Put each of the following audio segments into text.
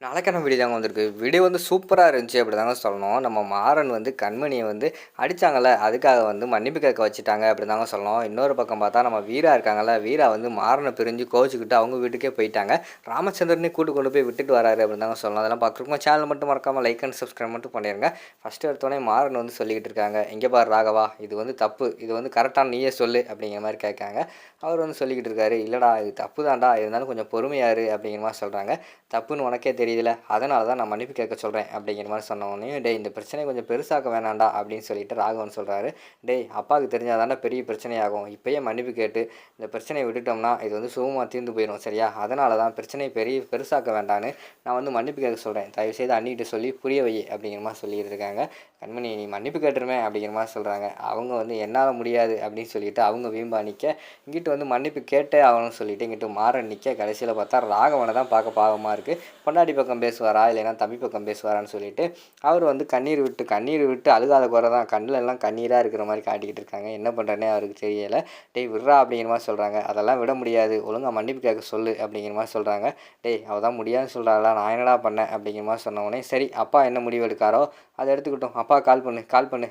நாளைக்கான வீடியோ தாங்க வந்திருக்கு. வீடியோ வந்து சூப்பரா இருந்துச்சு அப்படிதாங்க சொல்லணும். நம்ம மாறன் வந்து கண்மணிய வந்து அடிச்சாங்கல்ல, அதுக்காக வந்து மன்னிப்பு கேட்க வச்சுட்டாங்க அப்படிதாங்க சொல்லணும். இன்னொரு பக்கம் பார்த்தா நம்ம வீரா இருக்காங்கல்ல, வீரா வந்து மாறன பிரிஞ்சு கோவிச்சுக்கிட்டு அவங்க வீட்டுக்கே போயிட்டாங்க. ராமச்சந்திரனையும் கொண்டு போய் விட்டுட்டு வராரு அப்படின்னு தாங்க சொல்லணும். அதெல்லாம் பார்க்குறவங்க சேனல் மட்டும் மறக்காம லைக் அண்ட் சப்ஸ்கிரைப் மட்டும் பண்ணிருங்க. ஃபர்ஸ்ட் எடுத்தோனே மாறன் வந்து சொல்லிக்கிட்டு இருக்காங்க, "இங்க பாரு ராகவா, இது வந்து தப்பு. இது வந்து கரெக்டான நீயே சொல்லு" அப்படிங்கிற மாரி கேட்காங்க. அவர் வந்து சொல்லிக்கிட்டு இருக்காரு, "இல்லடா இது தப்பு தான்டா. இருந்தாலும் கொஞ்சம் பொறுமையா இரு" அப்படிங்கிற மாரி சொல்றாங்க. தப்புன்னு உனக்கே தெரியுதுல, அதனால தான் நான் மன்னிப்பு கேட்க சொல்கிறேன் அப்படிங்கிற மாதிரி சொன்னோடனே, டேய் இந்த பிரச்சனையை கொஞ்சம் பெருசாக்க வேணாம்டா அப்படின்னு சொல்லிட்டு ராகவன் சொல்கிறாரு. டேய் அப்பாவுக்கு தெரிஞ்சால் தானே பெரிய பிரச்சனையாகும். இப்போயே மன்னிப்பு கேட்டு இந்த பிரச்சனையை விட்டுட்டோம்னா இது வந்து சுகமாக தீர்ந்து போயிடும் சரியா? அதனால தான் பிரச்சனையை பெருசாக்க வேண்டான்னு நான் வந்து மன்னிப்பு கேட்க சொல்கிறேன். தயவுசெய்து அண்ணிகிட்ட சொல்லி புரிய வை அப்படிங்கிற மாதிரி சொல்லிட்டு இருக்காங்க. கண்மணி நீ மன்னிப்பு கேட்டுருமே அப்படிங்கிற மாதிரி சொல்கிறாங்க. அவங்க வந்து என்னால் முடியாது அப்படின்னு சொல்லிட்டு அவங்க வீம்பா நிற்க, இங்கிட்டு வந்து மன்னிப்பு கேட்டே ஆகணும்னு சொல்லிட்டு இங்கிட்டு மாறன் நிற்க, கடைசியில் பார்த்தா ராகவனை தான் பார்க்க பாவமாக இருக்குது. பொண்டாட்டி பக்கம் பேசுவாரா இல்லைன்னா தம்பி பக்கம் பேசுவாரான்னு சொல்லிட்டு அவர் வந்து கண்ணீர் விட்டு அழுகாத குறை தான், கண்ணில் எல்லாம் கண்ணீராக இருக்கிற மாதிரி காட்டிக்கிட்டு இருக்காங்க. என்ன பண்ணுறேன்னே அவருக்கு தெரியலை. டேய் விட்றா அப்படிங்கிற மாதிரி சொல்கிறாங்க. அதெல்லாம் விட முடியாது, ஒழுங்காக மன்னிப்பு கேட்க சொல்லு அப்படிங்கிற மாதிரி சொல்கிறாங்க. டேய் அவள் தான் முடியாதுன்னு சொல்கிறாளா, நான் என்னடா பண்ணேன் அப்படிங்கிற மாதிரி சொன்ன உடனே, சரி அப்பா என்ன முடிவு எடுக்காரோ அதை எடுத்துக்கிட்டோம், அப்பா கால் பண்ணு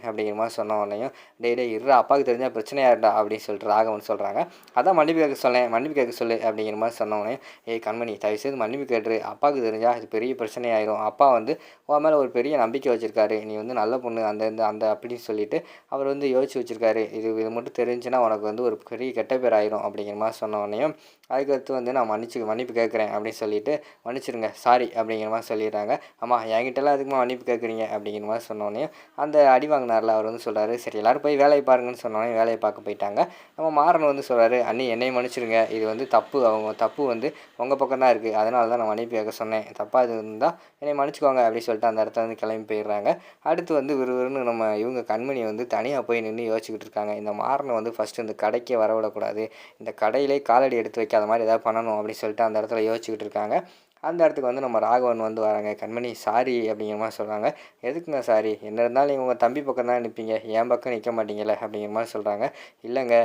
அப்படிங்கிற மாதிரி சொன்ன உடனேயும், டேய் இருடா அப்பாவுக்கு தெரிஞ்சால் பிரச்சனையாயிருடா அப்படின்னு சொல்லிட்டு ராகவன் சொல்கிறாங்க. அதான் மன்னிப்பு கேட்க சொல்லு அப்படிங்கிற மாதிரி சொன்ன உடனே, ஏய் கண்மணி தயவுசெய்து மன்னிப்பு கேட்டுரு, அப்பாவுக்கு தெரிஞ்சால் இது பெரிய பிரச்சனையாயிரும். அப்பா வந்து உன் மேலே ஒரு பெரிய நம்பிக்கை வச்சுருக்காரு, நீ வந்து நல்ல பொண்ணு அந்த இந்த அந்த அப்படின்னு சொல்லிட்டு அவர் வந்து யோசிச்சு வச்சுருக்காரு. இது மட்டும் தெரிஞ்சுன்னா உனக்கு வந்து ஒரு பெரிய கெட்ட பேர் ஆயிரும் அப்படிங்கிற மாதிரி சொன்ன உடனேயும், அதுக்கடுத்து வந்து நான் மன்னிப்பு கேட்குறேன் அப்படின்னு சொல்லிட்டு, மன்னிச்சிருங்க சாரி அப்படிங்கிற மாதிரி சொல்லிடுறாங்க. ஆமாம் என்கிட்டலாம் எதுக்குமா மன்னிப்பு கேட்குறீங்க அப்படிங்கிற மாதிரி சொன்னோடனே, அந்த அடி வாங்கினார்ல அவர் வந்து சொல்கிறாரு, சரி எல்லோரும் போய் வேலையை பாருங்கன்னு சொன்னோடனே வேலையை பார்க்க போயிட்டாங்க. நம்ம மாறன் வந்து சொல்கிறாரு, அண்ணி என்னையும் மன்னிச்சிருங்க, இது வந்து தப்பு, அவங்க தப்பு வந்து உங்கள் பக்கம் தான் இருக்குது, அதனால தான் நான் மன்னிப்பு கேட்க சொன்னேன், தப்பாக இது இருந்தால் என்னை மன்னிச்சிக்கோங்க அப்படின்னு சொல்லிட்டு அந்த இடத்துல வந்து கிளம்பி போயிடுறாங்க. அடுத்து வந்து விறுவிறுன்னு நம்ம இவங்க கண்மணி வந்து தனியாக போய் நின்று யோசிச்சுக்கிட்டு இருக்காங்க. இந்த மாறனை வந்து ஃபஸ்ட்டு இந்த கடைக்கே வரவிடக்கூடாது, இந்த கடையிலே காலடி எடுத்து வைக்காத மாதிரி எதாவது பண்ணணும் அப்படின்னு சொல்லிட்டு அந்த இடத்துல யோசிச்சுக்கிட்டு இருக்காங்க. அந்த இடத்துக்கு வந்து நம்ம ராகவன் வந்து வராங்க. கண்மணி சாரி அப்படிங்கிற மாதிரி சொல்கிறாங்க. எதுக்குங்க சாரி, என்ன இருந்தாலும் நீங்கள் உங்கள் தம்பி பக்கம் தான் நிற்பீங்க, என் பக்கம் நிற்க மாட்டீங்கல்ல அப்படிங்கிற மாதிரி சொல்கிறாங்க. இல்லைங்க,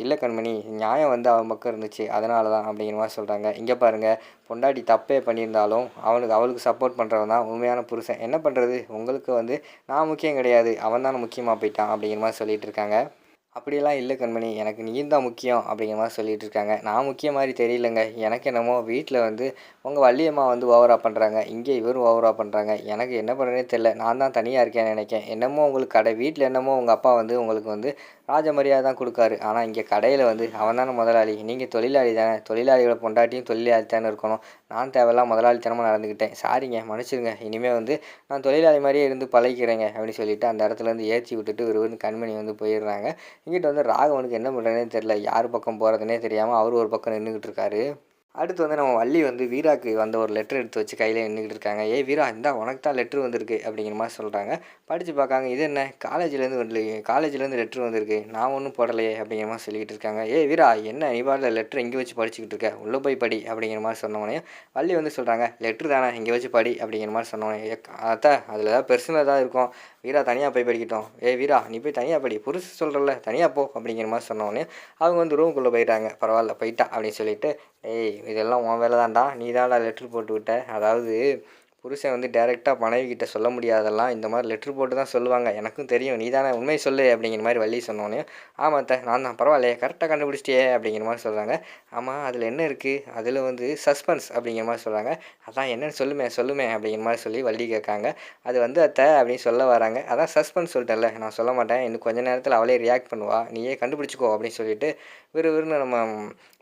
இல்லை கண்மணி, நியாயம் வந்து அவன் பக்கம் இருந்துச்சு அதனால தான் அப்படிங்கிற மாதிரி சொல்கிறாங்க. இங்கே பாருங்கள், பொண்டாட்டி தப்பே பண்ணியிருந்தாலும் அவளுக்கு சப்போர்ட் பண்ணுறவன் தான் உண்மையான புருஷன். என்ன பண்ணுறது, உங்களுக்கு வந்து நான் முக்கியம் கிடையாது, அவன் தானே முக்கியமாக போயிட்டான் அப்படிங்கிற மாதிரி சொல்லிகிட்டு இருக்காங்க. அப்படியெல்லாம் இல்லை கண்மணி, எனக்கு நீ தான் முக்கியம் அப்படிங்கிற மாதிரி சொல்லிகிட்டு இருக்காங்க. நான் முக்கியம் மாதிரி தெரியலங்க, எனக்கு என்னமோ வீட்டில் வந்து உங்கள் வள்ளியம்மா வந்து ஓவராக பண்ணுறாங்க, இங்கே இவரும் ஓவராக பண்ணுறாங்க, எனக்கு என்ன பண்ணுறேனே தெரில, நான் தான் தனியாக இருக்கேன்னு நினைக்கேன். என்னமோ உங்களுக்கு கடை வீட்டில் என்னமோ உங்கள் அப்பா வந்து உங்களுக்கு வந்து ராஜ மரியாதை தான் கொடுக்காரு, ஆனால் இங்கே கடையில் வந்து அவன் தானே முதலாளி, நீங்கள் தொழிலாளி தானே, தொழிலாளியோட பொண்டாட்டியும் தொழிலாளி தானே இருக்கணும், நான் தேவையில்லாம் முதலாளித்தனமாக நடந்துக்கிட்டேன், சாரிங்க மன்னிச்சிருங்க, இனிமேல் வந்து நான் தொழிலாளி மாதிரியே இருந்து பழகிக்கிறேங்க அப்படின்னு சொல்லிட்டு அந்த இடத்துலேருந்து ஏற்றி விட்டுட்டு ஒரு கண்மணி வந்து போயிடுறாங்க. இங்கிட்டு வந்து ராகவனுக்கு என்ன பண்ணுறதுனே தெரில, யார் பக்கம் போகிறதுனே தெரியாமல் அவர் ஒரு பக்கம் நின்றுக்கிட்டு இருக்காரு. அடுத்து வந்து நம்ம வள்ளி வந்து வீராக்கு வந்த ஒரு லெட்டர் எடுத்து வச்சு கையில் நின்றுக்கிட்டு இருக்காங்க. ஏய் வீரா, இந்தா உனக்கு தான் லெட்ரு வந்திருக்கு அப்படிங்கிற மாதிரி சொல்கிறாங்க. படித்து பார்க்காங்க, இது என்ன காலேஜ்லேருந்து லெட்ரு வந்திருக்கு, நான் ஒன்றும் போடலையே அப்படிங்கிற மாதிரி சொல்லிக்கிட்டு இருக்காங்க. ஏய் வீரா, என்ன நீ பாடல லெட்ரு இங்கே வச்சு படிச்சுக்கிட்டு இருக்க, உள்ளே போய் படி அப்படிங்கிற மாதிரி சொன்னோடனே வள்ளி வந்து சொல்கிறாங்க, லெட்ரு தானே இங்கே வச்சு படி அப்படிங்கிற மாதிரி சொன்னோடனே, அத்தை அதில் ஏதாவது பெர்சனலாக தான் இருக்கும், வீரா தனியாக போய் படிக்கட்டும், ஏய் வீரா நீ போய் தனியாக படி, புருஷ சொல்கிறல்ல தனியாக போ அப்படிங்கிற மாதிரி சொன்னோடனே அவங்க வந்து ரூம்குள்ளே போயிட்டாங்க. பரவாயில்ல போயிட்டா அப்படின்னு சொல்லிட்டு, ஏய் இதெல்லாம் உன் வேலை தான்டா, நீ தான்டா லெட்ரு போட்டு விட்ட, அதாவது புருஷன் வந்து டைரெக்டாக மனைவிக்கிட்ட சொல்ல முடியாதெல்லாம் இந்த மாதிரி லெட்ரு போட்டு தான் சொல்லுவாங்க, எனக்கும் தெரியும், நீ தானே உண்மையை சொல்லு அப்படிங்கிற மாதிரி வள்ளி சொன்னோன்னே, ஆமாம் அத்தை நான் தான், பரவாயில்லையே கரெக்டாக கண்டுபிடிச்சிட்டியே அப்படிங்கிற மாதிரி சொல்கிறாங்க. ஆமாம் அதில் என்ன இருக்குது, அதில் வந்து சஸ்பென்ஸ் அப்படிங்கிற மாதிரி சொல்கிறாங்க. அதான் என்னன்னு சொல்லுமே அப்படிங்கிற மாதிரி சொல்லி வள்ளி கேட்காங்க. அது வந்து அத்தை அப்படின்னு சொல்ல வராங்க. அதான் சஸ்பென்ஸ் சொல்லிட்டேன்ல, நான் சொல்ல மாட்டேன், இன்னும் கொஞ்சம் நேரத்தில் அவளே ரியாக்ட் பண்ணுவா, நீயே கண்டுபிடிச்சிக்கோ அப்படின்னு சொல்லிட்டு விறுவிறுன்னு நம்ம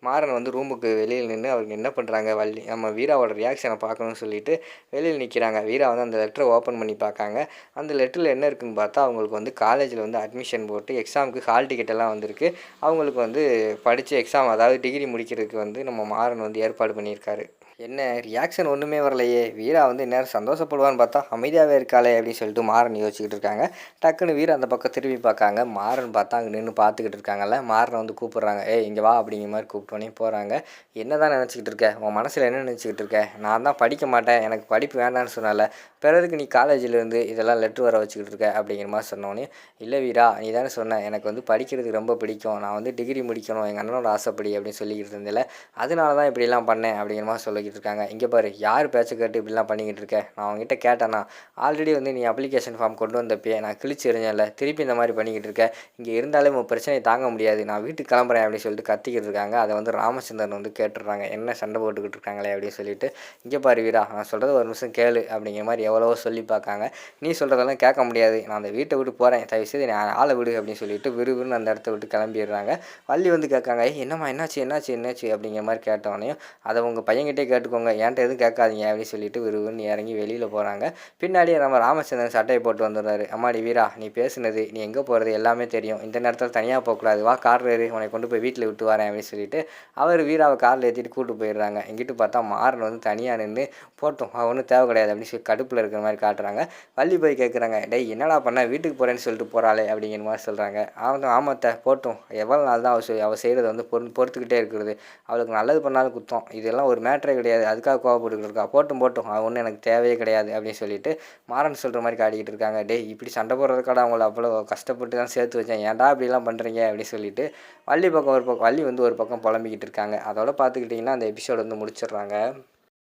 மாறன் வந்து ரூமுக்கு வெளியில் நின்று அவருக்கு என்ன பண்ணுறாங்க வள்ளி நம்ம வீராவோட ரியாக்ஷனை பார்க்கணும்னு சொல்லிட்டு வெளியில் நிற்கிறாங்க. வீரா வந்து அந்த லெட்டரை ஓப்பன் பண்ணி பார்க்காங்க. அந்த லெட்டரில் என்ன இருக்குதுன்னு பார்த்தா அவங்களுக்கு வந்து காலேஜில் வந்து அட்மிஷன் போட்டு எக்ஸாமுக்கு ஹால் டிக்கெட்டெல்லாம் வந்திருக்கு. அவங்களுக்கு வந்து படித்து எக்ஸாம் அதாவது டிகிரி முடிக்கிறதுக்கு வந்து நம்ம மாறன் வந்து ஏற்பாடு பண்ணியிருக்காரு. என்ன ரியாக்ஷன் ஒன்றுமே வரலையே, வீரா வந்து இந்நேரம் சந்தோஷப்படுவான்னு பார்த்தா அமைதியாகவே இருக்காளே அப்படின்னு சொல்லிட்டு மாறன் யோசிச்சுக்கிட்டு இருக்காங்க. டக்குன்னு வீரா அந்த பக்கம் திரும்பி பார்க்காங்க. மாறன் பார்த்தா அங்கே நின்று பார்த்துக்கிட்டு இருக்காங்கல்ல, மாறனை வந்து கூப்பிட்றாங்க. ஏய் இங்கே வா அப்படிங்கிற மாதிரி கூப்பிட்டோன்னே போகிறாங்க. என்ன தான் நினச்சிக்கிட்டு இருக்க, உன் மனசில் என்ன நினச்சிக்கிட்டு இருக்க, நான் தான் படிக்க மாட்டேன், எனக்கு படிப்பு வேண்டான்னு சொன்னால, பிறருக்கு நீ காலேஜிலேருந்து இதெல்லாம் லெட்ரு வர வச்சுக்கிட்டு இருக்க அப்படிங்கிற மாதிரி சொன்னோன்னே, இல்லை வீரா நீ தானே சொன்ன எனக்கு வந்து படிக்கிறதுக்கு ரொம்ப பிடிக்கும், நான் வந்து டிகிரி முடிக்கணும் எங்கள் அண்ணனோட ஆசைப்படி அப்படின்னு சொல்லிக்கிட்டு இருந்தேன்ல, அதனால தான் இப்படிலாம் பண்ணேன் அப்படிங்கிற மாதிரி சொல்லிக்கிட்டு சொல்லிக்கிட்டு இருக்காங்க. இங்கே பாரு யார் பேச்ச கேட்டு இப்படிலாம் பண்ணிக்கிட்டு இருக்க? நான் அவங்ககிட்ட கேட்டேன்னா ஆல்ரெடி வந்து நீ அப்ளிகேஷன் ஃபார்ம் கொண்டு வந்தப்பயே நான் கிழிச்சு எறிஞ்சேன்ல, திருப்பி இந்த மாதிரி பண்ணிக்கிட்டு இருக்க. இங்கே இருந்தாலே உன் பிரச்சனையை தாங்க முடியாது. நான் வீட்டுக்கு கிளம்புறேன் அப்படின்னு சொல்லிட்டு கத்திக்கிட்டு இருக்காங்க. அதை வந்து ராமச்சந்திரன் வந்து கேட்டுடுறாங்க. என்ன சண்டை போட்டுக்கிட்டு இருக்காங்களே அப்படின்னு சொல்லிட்டு, இங்கே பாரு வீரா நான் சொல்கிறது ஒரு நிமிஷம் கேளு அப்படிங்கிற மாதிரி எவ்வளவோ சொல்லி பார்க்காங்க. நீ சொல்கிறதெல்லாம் கேட்க முடியாது. நான் அந்த வீட்டை விட்டு போகிறேன். தயவுசெய்து நீ ஆளை விடு அப்படின்னு சொல்லிட்டு விறுவிறுன்னு அந்த இடத்த விட்டு கிளம்பிடுறாங்க. வள்ளி வந்து கேட்காங்க, என்னம்மா என்னாச்சு அப்படிங்கிற மாதிரி கேட்டவொடனேயும், அதை உங்கள் பையன்கிட்டே கேட்டுக்கோங்க, என்கிட்ட எதுவும் கேட்காதீங்க அப்படின்னு சொல்லிட்டு விறுவிறுன்னு இறங்கி வெளியில் போகிறாங்க. பின்னாடியே நம்ம ராமச்சந்திரன் சட்டையை போட்டு வந்துடுறாரு. அம்மாடி வீரா நீ பேசுனது, நீ எங்கே போகிறது எல்லாமே தெரியும். இந்த நேரத்தில் தனியாக போகக்கூடாது. வா காரில் ஏறி உன்னை கொண்டு போய் வீட்டில் விட்டு வரேன் அப்படின்னு சொல்லிட்டு அவர் வீராவை காரில் ஏற்றிட்டு கூப்பிட்டு போயிடுறாங்க. எங்கிட்ட பார்த்தா மாறன் வந்து தனியாக நின்று போட்டோம் அவன் ஒன்றும் தேவை கிடையாது அப்படின்னு சொல்லி கடுப்பில் இருக்கிற மாதிரி காட்டுறாங்க. வள்ளி போய் கேட்குறாங்க, டேய் என்னடா பண்ண வீட்டுக்கு போகிறேன்னு சொல்லிட்டு போகிறாளே அப்படிங்கிற மாதிரி சொல்கிறாங்க. ஆமாத்த போட்டோம், எவ்வளோ நாள் தான் அவள் செய்கிறத வந்து பொறுத்துக்கிட்டே இருக்கிறது. அவளுக்கு நல்லது பண்ணாலும் குத்தம், இதெல்லாம் ஒரு மேட்டரே கிடையாது, அதுக்காக கோவப்பட்டுக்கிட்டு இருக்கா. போட்டும் அவள் ஒன்றும் எனக்கு தேவையே கிடையாது அப்படின்னு சொல்லிட்டு மாறன் சொல்கிற மாதிரி காட்டிக்கிட்டு இருக்காங்க. டேய் இப்படி சண்டை போடுறதுக்காட அவங்கள அவ்வளோ கஷ்டப்பட்டு தான் சேர்த்து வச்சேன், ஏன்டா இப்படிலாம் பண்ணுறீங்க அப்படின்னு சொல்லிட்டு வள்ளி வந்து ஒரு பக்கம் புலம்பிக்கிட்டு இருக்காங்க. அதோட பார்த்துக்கிட்டிங்கன்னா அந்த எபிசோடு வந்து முடிச்சிடுறாங்க.